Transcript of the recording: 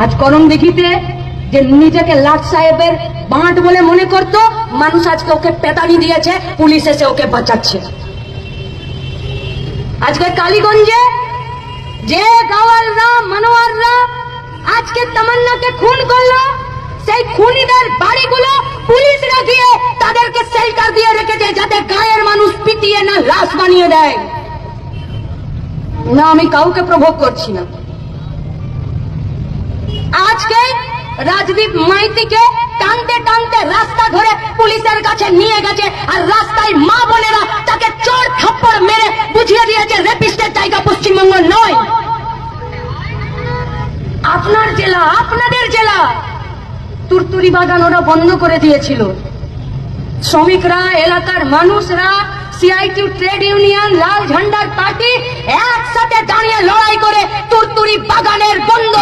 আজ করম দেখিতে যে নিজেকে লাট সাহেবের বাঁট বলে মনে করত, মানুষ আজকে ওকে পেতানি দিয়েছে, পুলিশ এসে ওকে বাঁচাচ্ছে। আজকে কালীগঞ্জে যে গাওয়ালরা মানোয়াররা আজকে তামান্নাকে খুন করলো, সেই খুনিদের বাড়িগুলো পুলিশরা গিয়ে তাদেরকে শেল্টার দিয়ে রেখেছে, যাতে গায়ের মানুষ পিটিয়ে না লাশ বানিয়ে দেয়। না, আমি কাউকে প্রভোগ করছি না। আজকে রাজদীপ মাইতিকে টানতে টানতে রাস্তা ধরে পুলিশের কাছে নিয়ে গেছে, আর রাস্তায় মা বোনেরা তাকে চোর থাপ্পড় মেরে বুঝিয়ে দিয়েছে রেপিস্টের জায়গা পশ্চিমবঙ্গ নয়। আপনার জেলা, আপনাদের জেলা তুরতুরি বাগান ওরা বন্ধ করে দিয়েছিল। শ্রমিকরা, এলাকার মানুষরা, সিআইটিউ ট্রেড ইউনিয়ন, লাল ঝান্ডার পার্টি একসাথে দাঁড়িয়ে লড়াই করে তুরতুরি বাগানের বন্ধ